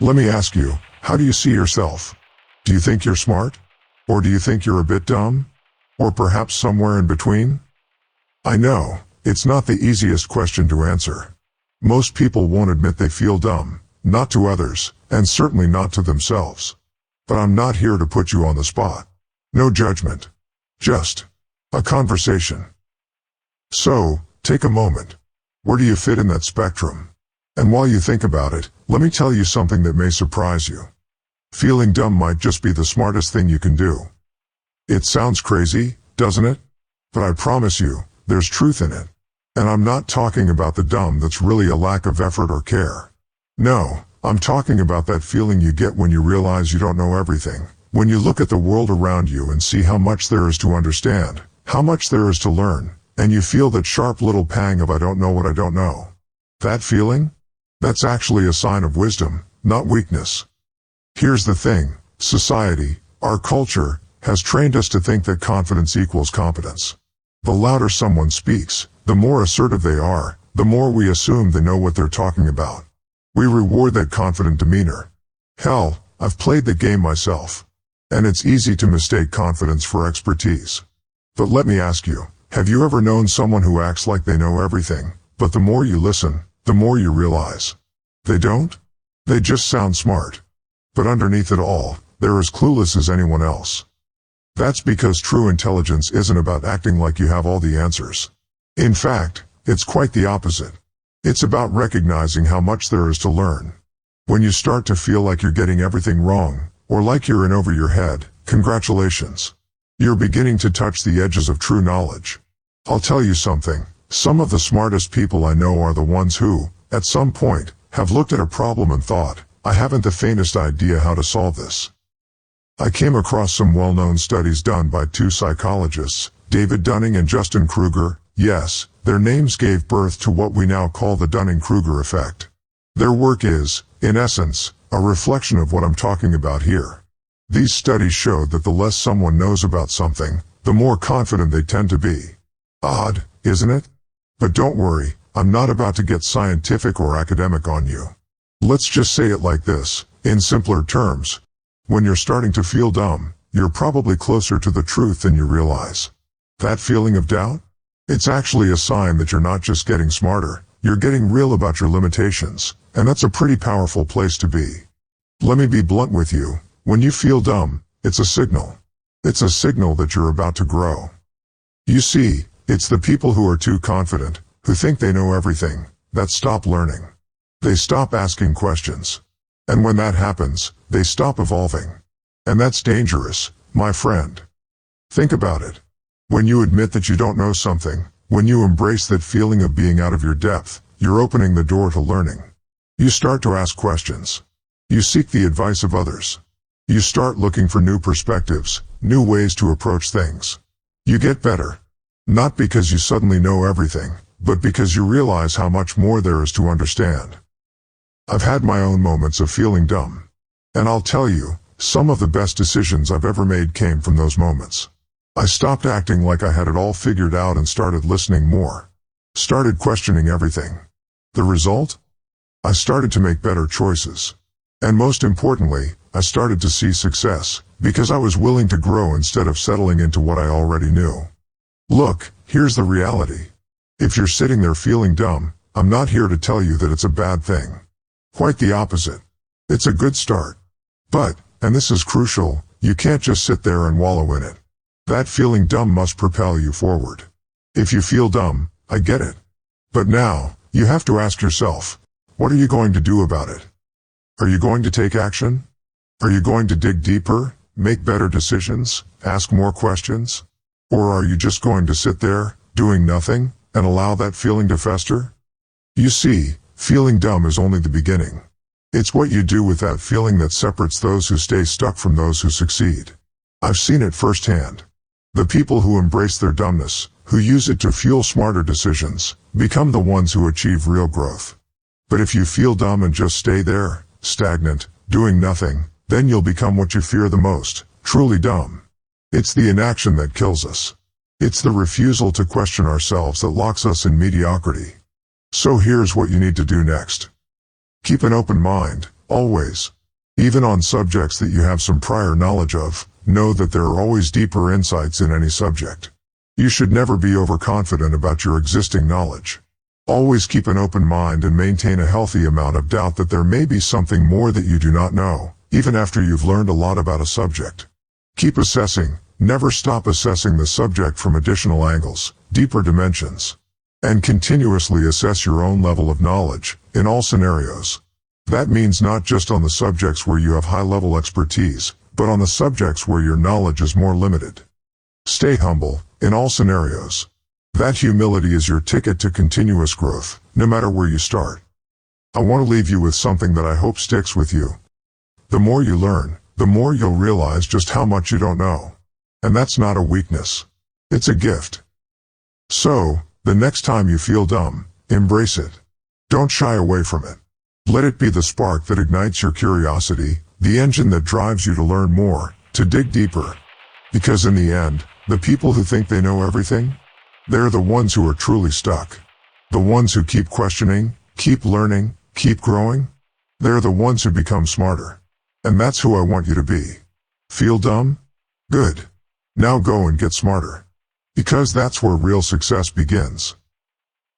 Let me ask you, how do you see yourself? Do you think you're smart? Or do you think you're a bit dumb? Or perhaps somewhere in between? I know, it's not the easiest question to answer. Most people won't admit they feel dumb, not to others, and certainly not to themselves. But I'm not here to put you on the spot. No judgment. Just a conversation. So, take a moment. Where do you fit in that spectrum? And while you think about it, let me tell you something that may surprise you. Feeling dumb might just be the smartest thing you can do. It sounds crazy, doesn't it? But I promise you, there's truth in it. And I'm not talking about the dumb that's really a lack of effort or care. No, I'm talking about that feeling you get when you realize you don't know everything. When you look at the world around you and see how much there is to understand, how much there is to learn, and you feel that sharp little pang of I don't know what I don't know. That feeling? That's actually a sign of wisdom, not weakness. Here's the thing, society, our culture, has trained us to think that confidence equals competence. The louder someone speaks, the more assertive they are, the more we assume they know what they're talking about. We reward that confident demeanor. Hell, I've played the game myself. And it's easy to mistake confidence for expertise. But let me ask you, have you ever known someone who acts like they know everything, but the more you listen, the more you realize they don't? They just sound smart. But underneath it all, they're as clueless as anyone else. That's because true intelligence isn't about acting like you have all the answers. In fact, it's quite the opposite. It's about recognizing how much there is to learn. When you start to feel like you're getting everything wrong, or like you're in over your head, congratulations. You're beginning to touch the edges of true knowledge. I'll tell you something, some of the smartest people I know are the ones who, at some point, have looked at a problem and thought, I haven't the faintest idea how to solve this. I came across some well-known studies done by two psychologists, David Dunning and Justin Kruger. Yes, their names gave birth to what we now call the Dunning-Kruger effect. Their work is, in essence, a reflection of what I'm talking about here. These studies showed that the less someone knows about something, the more confident they tend to be. Odd, isn't it? But don't worry, I'm not about to get scientific or academic on you. Let's just say it like this, in simpler terms. When you're starting to feel dumb, you're probably closer to the truth than you realize. That feeling of doubt? It's actually a sign that you're not just getting smarter, you're getting real about your limitations, and that's a pretty powerful place to be. Let me be blunt with you, when you feel dumb, it's a signal. It's a signal that you're about to grow. You see, it's the people who are too confident, who think they know everything, that stop learning. They stop asking questions. And when that happens, they stop evolving. And that's dangerous, my friend. Think about it. When you admit that you don't know something, when you embrace that feeling of being out of your depth, you're opening the door to learning. You start to ask questions. You seek the advice of others. You start looking for new perspectives, new ways to approach things. You get better. Not because you suddenly know everything, but because you realize how much more there is to understand. I've had my own moments of feeling dumb. And I'll tell you, some of the best decisions I've ever made came from those moments. I stopped acting like I had it all figured out and started listening more. Started questioning everything. The result? I started to make better choices. And most importantly, I started to see success, because I was willing to grow instead of settling into what I already knew. Look, here's the reality. If you're sitting there feeling dumb, I'm not here to tell you that it's a bad thing. Quite the opposite. It's a good start. But, and this is crucial, you can't just sit there and wallow in it. That feeling dumb must propel you forward. If you feel dumb, I get it. But now, you have to ask yourself, what are you going to do about it? Are you going to take action? Are you going to dig deeper, make better decisions, ask more questions? Or are you just going to sit there, doing nothing, and allow that feeling to fester? You see, feeling dumb is only the beginning. It's what you do with that feeling that separates those who stay stuck from those who succeed. I've seen it firsthand. The people who embrace their dumbness, who use it to fuel smarter decisions, become the ones who achieve real growth. But if you feel dumb and just stay there, stagnant, doing nothing, then you'll become what you fear the most, truly dumb. It's the inaction that kills us. It's the refusal to question ourselves that locks us in mediocrity. So here's what you need to do next. Keep an open mind, Always. Even on subjects that you have some prior knowledge of, know that there are always deeper insights in any subject. You should never be overconfident about your existing knowledge. Always keep an open mind and maintain a healthy amount of doubt that there may be something more that you do not know, even after you've learned a lot about a subject. Keep assessing, never stop assessing the subject from additional angles, deeper dimensions. And continuously assess your own level of knowledge, in all scenarios. That means not just on the subjects where you have high-level expertise, but on the subjects where your knowledge is more limited. Stay humble, in all scenarios. That humility is your ticket to continuous growth, no matter where you start. I want to leave you with something that I hope sticks with you. The more you learn, the more you'll realize just how much you don't know. And that's not a weakness. It's a gift. So, the next time you feel dumb, embrace it. Don't shy away from it. Let it be the spark that ignites your curiosity, the engine that drives you to learn more, to dig deeper. Because in the end, the people who think they know everything, they're the ones who are truly stuck. The ones who keep questioning, keep learning, keep growing, they're the ones who become smarter. And that's who I want you to be. Feel dumb? Good. Now go and get smarter. Because that's where real success begins.